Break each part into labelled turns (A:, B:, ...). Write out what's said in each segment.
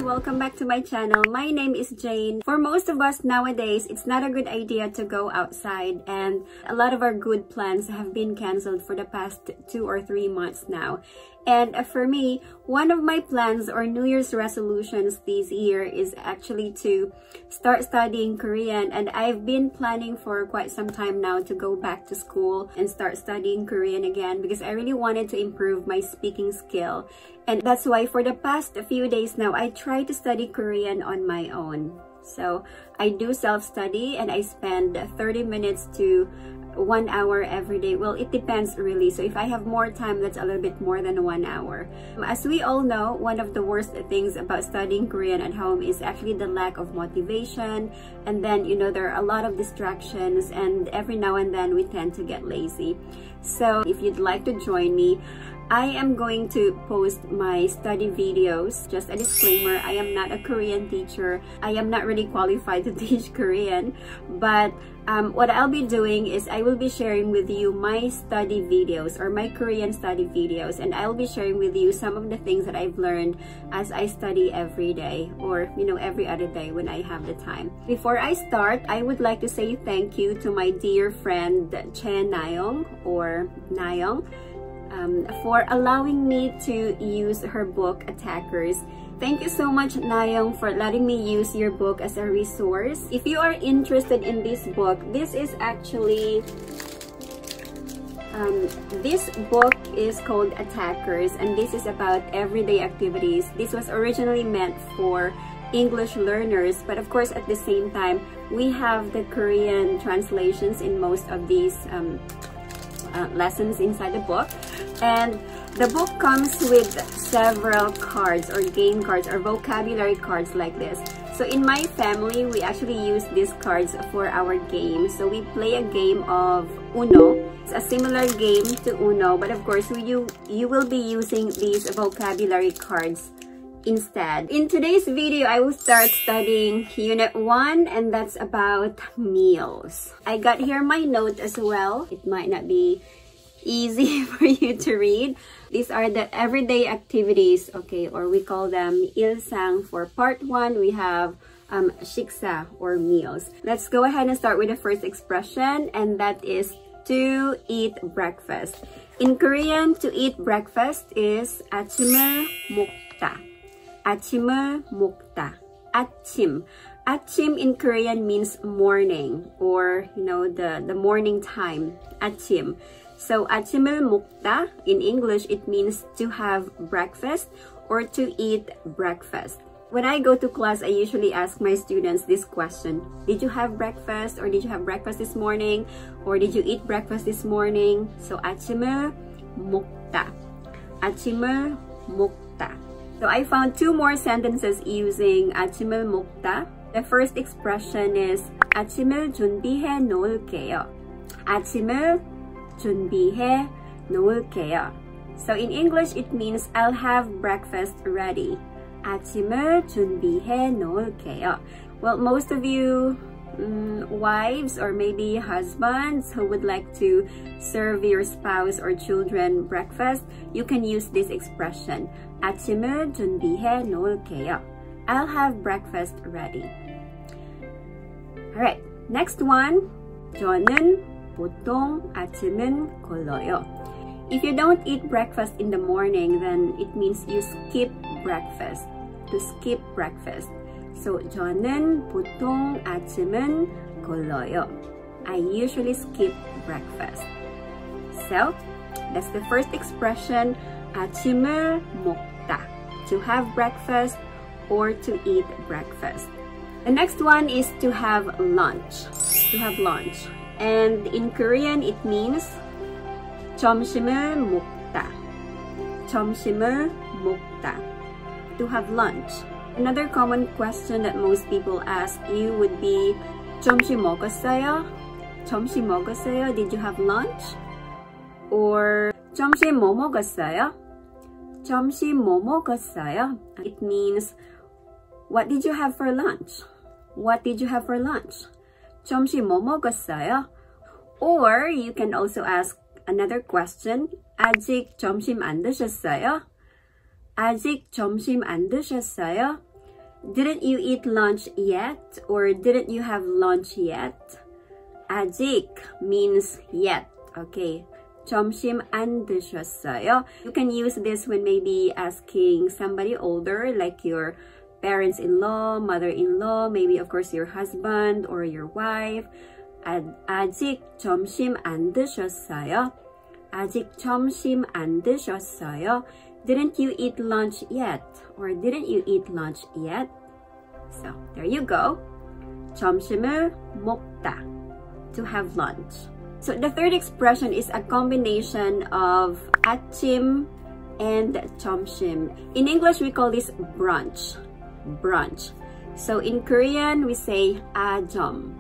A: everyone, welcome back to my channel. My name is Jane. For most of us nowadays, it's not a good idea to go outside, and a lot of our good plans have been cancelled for the past 2 or 3 months now. And for me, one of my plans or New Year's resolutions this year is actually to start studying Korean, and I've been planning for quite some time now to go back to school and start studying Korean again because I really wanted to improve my speaking skill. And that's why for the past few days now, I try to study Korean on my own. So I do self-study and I spend 30 minutes to 1 hour every day. Well, it depends really. So if I have more time, that's a little bit more than 1 hour. As we all know, one of the worst things about studying Korean at home is actually the lack of motivation. And then, you know, there are a lot of distractions, and every now and then we tend to get lazy. So if you'd like to join me, I am going to post my study videos. Just a disclaimer, I am not a Korean teacher. I am not really qualified to teach Korean. But what I'll be doing is I will be sharing with you my study videos or my Korean study videos. And I'll be sharing with you some of the things that I've learned as I study every day, or, you know, every other day when I have the time. Before I start, I would like to say thank you to my dear friend Chen Nayong, or Nayong, for allowing me to use her book, Attackers. Thank you so much, Nayong, for letting me use your book as a resource. If you are interested in this book, this is actually, this book is called Attackers, and this is about everyday activities. This was originally meant for English learners, but of course at the same time, we have the Korean translations in most of these lessons inside the book. And the book comes with several cards or game cards or vocabulary cards like this. So in my family, we actually use these cards for our game. So we play a game of Uno. It's a similar game to Uno, but of course you will be using these vocabulary cards instead. In today's video, I will start studying Unit 1, and that's about meals. I got here my note as well. It might not be easy for you to read. These are the everyday activities, okay, or we call them ilsang. For part 1, we have shiksa, or meals. Let's go ahead and start with the first expression, and that is to eat breakfast. In Korean, to eat breakfast is 아침을 먹다. 아침을 먹다. 아침. Achim in Korean means morning, or, you know, the morning time. Achim. So 아침을 먹다 in English, it means to have breakfast or to eat breakfast. When I go to class, I usually ask my students this question: did you have breakfast, or did you have breakfast this morning, or did you eat breakfast this morning? So 아침을 먹다. 아침을 먹다. So I found 2 more sentences using 아침을 먹다. The first expression is 아침을 준비해 놓을게요. 아침을 준비해 놓을게요. So in English, it means I'll have breakfast ready. 아침을 준비해 놓을게요. Well, most of you wives or maybe husbands who would like to serve your spouse or children breakfast, you can use this expression. 아침을 준비해 놓을게요. I'll have breakfast ready. Alright, next one. 저는 보통 아침은 걸러요. If you don't eat breakfast in the morning, then it means you skip breakfast. To skip breakfast. So 저는 보통 아침은 걸러요. I usually skip breakfast. So that's the first expression. 아침을 먹다. To have breakfast or to eat breakfast. The next one is to have lunch. To have lunch. And in Korean, it means 점심을 먹다. 점심을 먹다. To have lunch. Another common question that most people ask you would be 점심 먹었어요? 점심 먹었어요? Did you have lunch? Or 점심 뭐 먹었어요? 점심 뭐 먹었어요? It means what did you have for lunch? What did you have for lunch? 점심 뭐 먹었어요? Or you can also ask another question. 아직 점심 안 드셨어요? 아직 점심 안 드셨어요? Didn't you eat lunch yet? Or didn't you have lunch yet? 아직 means yet. Okay. 점심 안 드셨어요? You can use this when maybe asking somebody older, like your parents-in-law, mother-in-law, maybe of course your husband or your wife. 아직 점심 안 드셨어요? 아직 점심 안 드셨어요? Didn't you eat lunch yet? Or didn't you eat lunch yet? So, there you go. 점심을 먹다. To have lunch. So, the third expression is a combination of 아침 and 점심. In English, we call this brunch. Brunch. So, in Korean, we say 아점.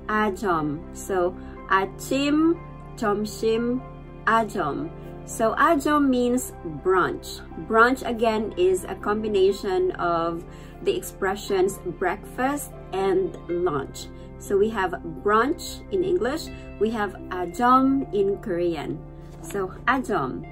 A: 아점. So, 아침, 점심, 아점. So, 아점 means brunch. Brunch, again, is a combination of the expressions breakfast and lunch. So, we have brunch in English. We have 아점 in Korean. So, 아점.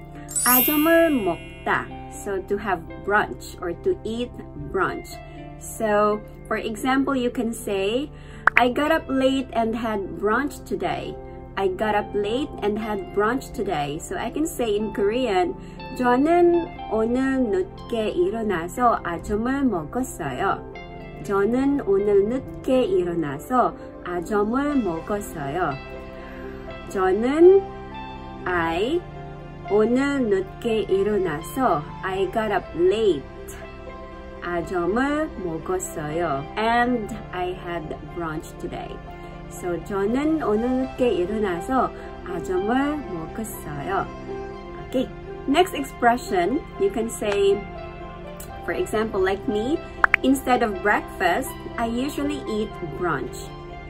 A: 아점을 먹다. So, to have brunch or to eat brunch. So, for example, you can say, I got up late and had brunch today. I got up late and had brunch today. So I can say in Korean, 저는 오늘 늦게 일어나서 아점을 먹었어요. 저는 오늘 늦게 일어나서 아점을 먹었어요. 저는 I 오늘 늦게 일어나서 I got up late. 아점을 먹었어요. And I had brunch today. So, 저는 오늘 늦게 일어나서 아점을 먹었어요. Okay. Next expression, you can say, for example, like me, instead of breakfast, I usually eat brunch.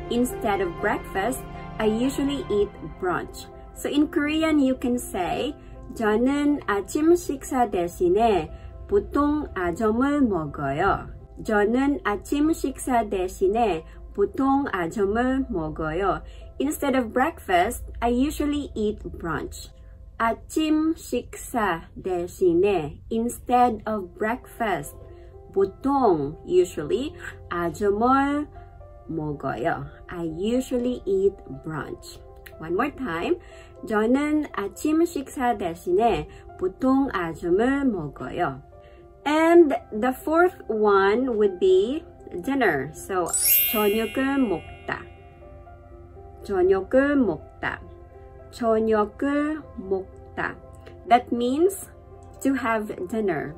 A: Instead of breakfast, I usually eat brunch. So, in Korean, you can say, 저는 아침 식사 대신에 보통 아점을 먹어요. 저는 아침 식사 대신에 보통 아점을 먹어요. Instead of breakfast, I usually eat brunch. 아침 식사 대신에 instead of breakfast, 보통 usually 아점을 먹어요. I usually eat brunch. One more time. 저는 아침 식사 대신에 보통 아점을 먹어요. And the fourth one would be dinner. So, 저녁을 먹다. 저녁을 먹다. 저녁을 먹다. That means to have dinner.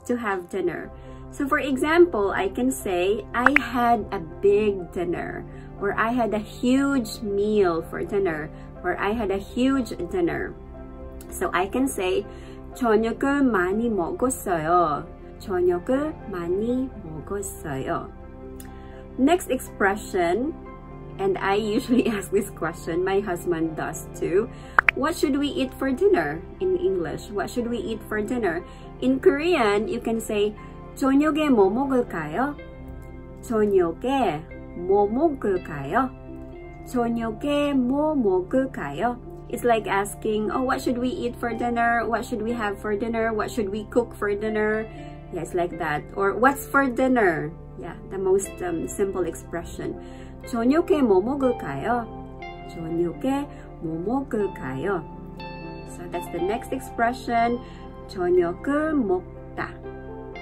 A: To have dinner. So, for example, I can say, I had a big dinner. Or I had a huge meal for dinner. Or I had a huge dinner. So, I can say, 저녁을 많이 먹었어요. 저녁을 많이 먹었어요. Next expression, and I usually ask this question, my husband does too. What should we eat for dinner? In English, what should we eat for dinner? In Korean, you can say, 저녁에 뭐 먹을까요? 저녁에 뭐 먹을까요? 저녁에 뭐 먹을까요? It's like asking, oh, what should we eat for dinner? What should we have for dinner? What should we cook for dinner? Yeah, it's like that. Or, what's for dinner? Yeah, the most simple expression. 저녁에 뭐 먹을까요? 저녁에 뭐 먹을까요? So, that's the next expression. 저녁을 먹다.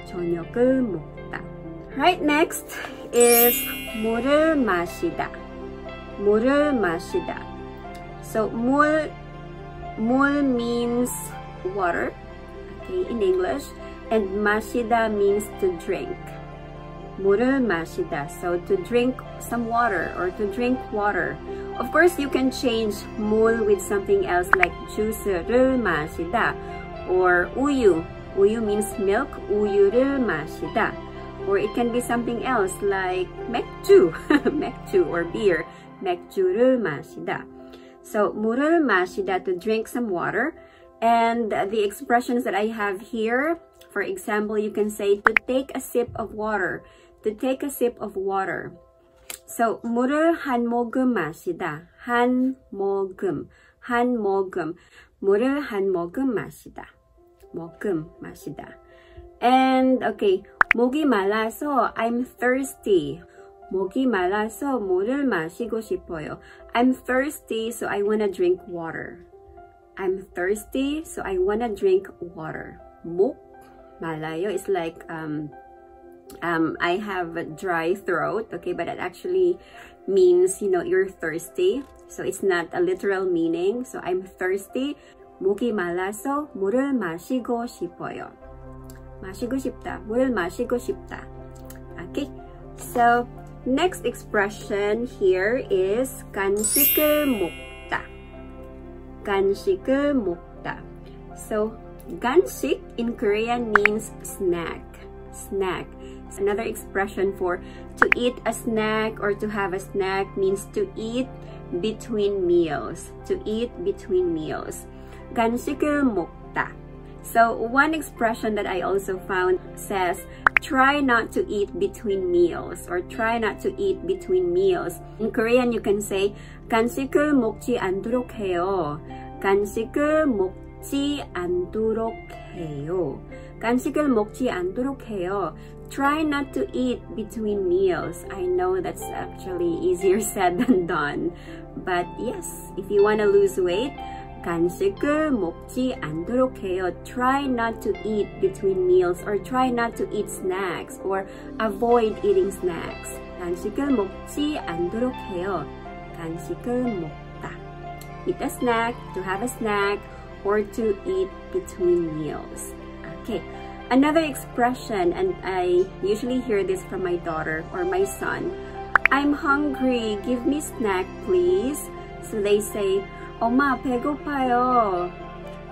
A: 저녁을 먹다. Right, next is 물을 마시다. 물을 마시다. So, 물 means water, okay, in English, and 마시다 means to drink. 물을 마시다, so to drink some water or to drink water. Of course, you can change 물 with something else like 주스를 마시다 or 우유. 우유 means milk, 우유를 마시다. Or it can be something else like 맥주, 맥주 or beer, 맥주를 마시다. So, 물을 마시다, to drink some water. And the expressions that I have here, for example, you can say to take a sip of water. To take a sip of water. So, 물을 한 모금 마시다. 한 모금, 한 모금. 물을 한 모금 마시다. 모금 마시다. And, okay, 목이 말라서 I'm thirsty. 목이 말라서 물을 마시고 싶어요. I'm thirsty, so I wanna drink water. I'm thirsty, so I wanna drink water. 목 말라요 is like I have a dry throat, okay, but it actually means, you know, you're thirsty. So it's not a literal meaning. So I'm thirsty. 목이 말라서 물을 마시고 싶어요. 마시고 싶다. 물을 마시고 싶다. Okay. So next expression here is 간식을 먹다. 간식을 먹다. So 간식 in Korean means snack. Snack. Another expression for to eat a snack or to have a snack means to eat between meals. To eat between meals. 간식을 먹다. So one expression that I also found says try not to eat between meals or try not to eat between meals. In Korean you can say 간식을 먹지 않도록 해요. 간식을 먹지 않도록 해요. 간식을 먹지 않도록 해요. Try not to eat between meals. I know that's actually easier said than done. But yes, if you want to lose weight, 간식을 먹지 않도록 해요. Try not to eat between meals or try not to eat snacks or avoid eating snacks. 간식을 먹지 않도록 해요. 간식을 먹다. Eat a snack, to have a snack, or to eat between meals. Okay. Another expression, and I usually hear this from my daughter or my son. I'm hungry. Give me snack, please. So they say, 엄마 배고파요.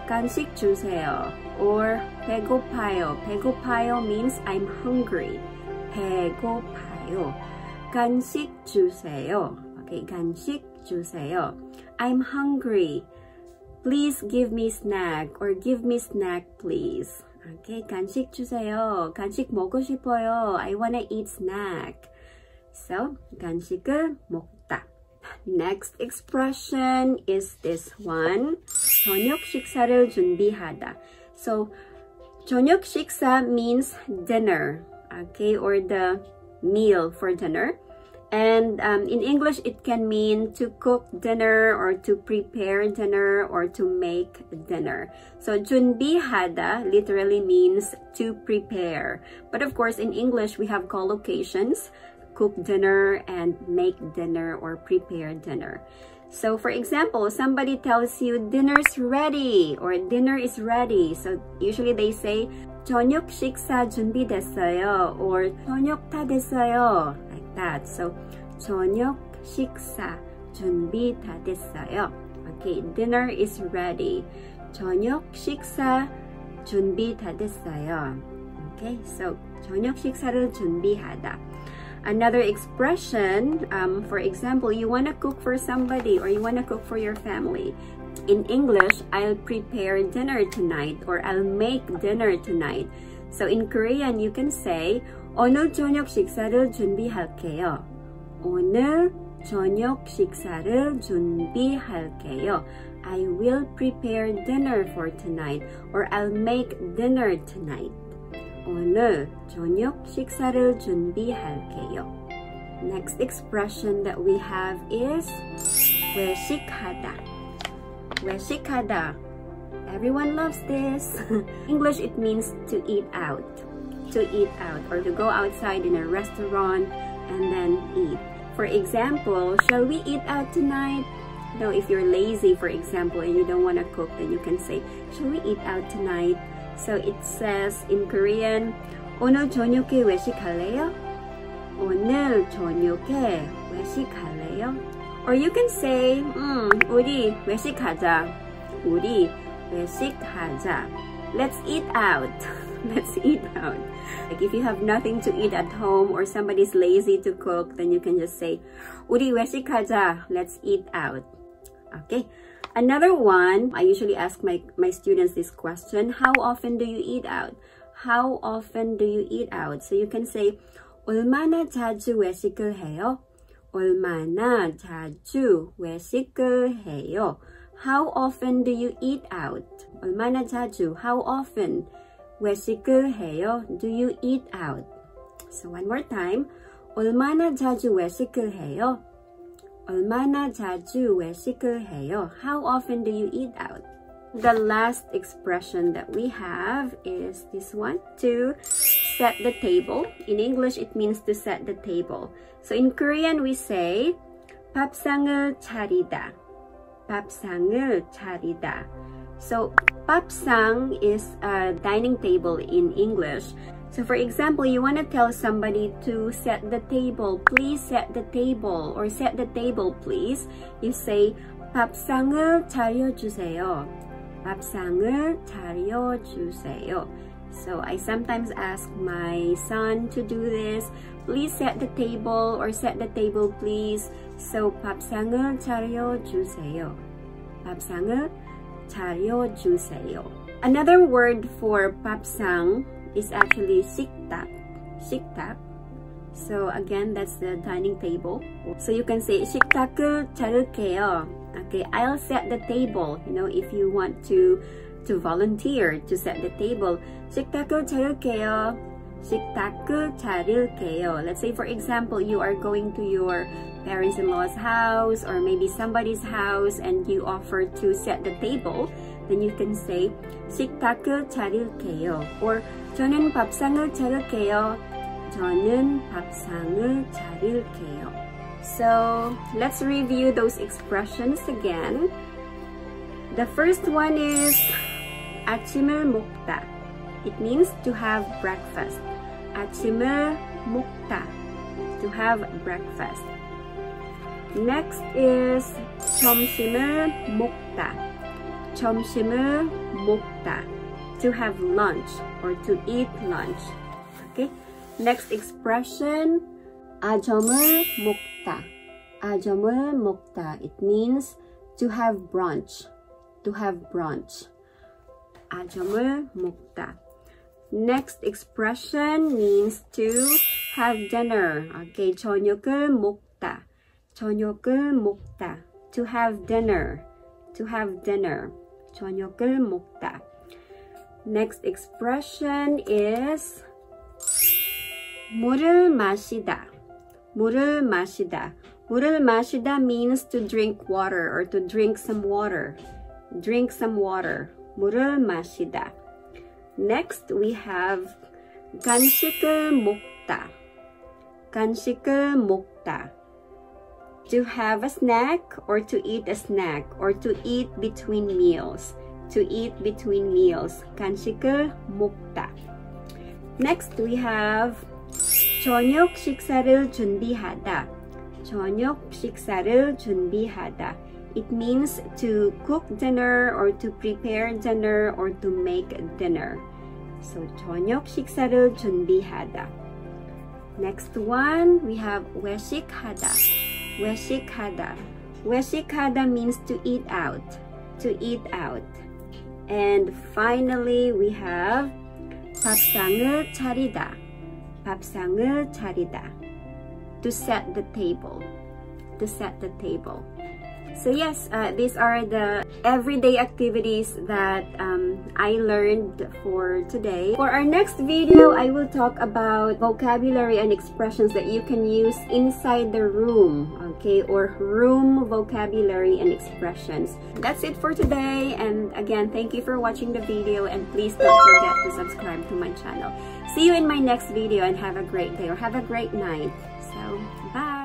A: 간식 주세요. Or 배고파요. 배고파요 means I'm hungry. 배고파요. 간식 주세요. Okay, 간식 주세요. I'm hungry. Please give me snack or give me snack, please. Okay, 간식 주세요. 간식 먹고 싶어요. I wanna eat snack. So, 간식을 먹다. Next expression is this one. 저녁 식사를 준비하다. So, 저녁 식사 means dinner. Okay, or the meal for dinner. And in English, it can mean to cook dinner or to prepare dinner or to make dinner. So 준비하다 literally means to prepare. But of course, in English, we have collocations, cook dinner and make dinner or prepare dinner. So for example, somebody tells you dinner's ready or dinner is ready. So usually they say 저녁 식사 준비됐어요 or 저녁 다 됐어요. That. So, 저녁 식사 준비 다 됐어요. Okay, dinner is ready. 저녁 식사 준비 다 됐어요. Okay, so 저녁 식사를 준비하다. Another expression, for example, you want to cook for somebody or you want to cook for your family. In English, I'll prepare dinner tonight or I'll make dinner tonight. So in Korean, you can say 오늘 저녁 식사를 준비할게요. 오늘 저녁 식사를 준비할게요. I will prepare dinner for tonight or I'll make dinner tonight. 오늘 저녁 식사를 준비할게요. Next expression that we have is 외식하다. 외식하다. Everyone loves this. English, it means to eat out. To eat out or to go outside in a restaurant and then eat. For example, shall we eat out tonight? No, if you're lazy, for example, and you don't want to cook, then you can say, shall we eat out tonight? So it says in Korean, 오늘 저녁에 외식할래요? 오늘 저녁에 외식할래요? Or you can say, 우리 외식하자. 우리 외식하자. Let's eat out. Let's eat out. Like if you have nothing to eat at home or somebody's lazy to cook, then you can just say, 우리 외식하자. Let's eat out. Okay. Another one, I usually ask my students this question, how often do you eat out? How often do you eat out? So you can say, 얼마나 자주 외식을 해요? 얼마나 자주 외식을 해요? How often do you eat out? 얼마나 자주, how often? 외식을 해요? Do you eat out? So one more time. 얼마나 자주 외식을 해요? 얼마나 자주 외식을 해요? How often do you eat out? The last expression that we have is this one, to set the table. In English, it means to set the table. So in Korean, we say 밥상을 차리다. 밥상을 차리다. So 밥상 is a dining table in English. So for example, you want to tell somebody to set the table. Please set the table, or set the table please. You say 밥상을 차려주세요. 밥상을 차려주세요. So I sometimes ask my son to do this. Please set the table, or set the table please. So 밥상을 차려주세요. 밥상을 차려주세요. Another word for 밥상 is actually 식탁. 식탁. So again, that's the dining table. So you can say 식탁을 차릴게요. Okay, I'll set the table. You know, if you want to volunteer to set the table. 식탁을 차릴게요. 식탁을 차릴게요. Let's say for example, you are going to your parents-in-law's house or maybe somebody's house and you offer to set the table. Then you can say 식탁을 차릴게요. Or 저는 밥상을 차릴게요. 저는 밥상을 차릴게요. So let's review those expressions again. The first one is 아침을 먹다. It means to have breakfast. 아침을 먹다. To have breakfast. Next is 점심을 먹다. 점심을 먹다. To have lunch or to eat lunch. Okay. Next expression, 아점을 먹다. 아점을 먹다. It means to have brunch. To have brunch. 아점을 먹다. Next expression means to have dinner. Okay, 저녁을 먹다. 저녁을 먹다. To have dinner. To have dinner. 저녁을 먹다. Next expression is 물을 마시다. 물을 마시다. 물을 마시다 means to drink water or to drink some water. Drink some water. 물을 마시다. Next, we have 간식을 먹다. 간식을 먹다. To have a snack or to eat a snack or to eat between meals. To eat between meals. 간식을 먹다. Next, we have 저녁 식사를 준비하다. 저녁 식사를 준비하다. It means to cook dinner or to prepare dinner or to make dinner. So 저녁 식사를 준비하다. Next one, we have 외식하다. 외식하다. 외식하다 means to eat out. To eat out. And finally, we have 밥상을 차리다. 밥상을 차리다. To set the table. To set the table. So yes, these are the everyday activities that I learned for today. For our next video, I will talk about vocabulary and expressions that you can use inside the room, okay, or room vocabulary and expressions. That's it for today, and again, thank you for watching the video, and please don't forget to subscribe to my channel. See you in my next video, and have a great day or have a great night. So, bye!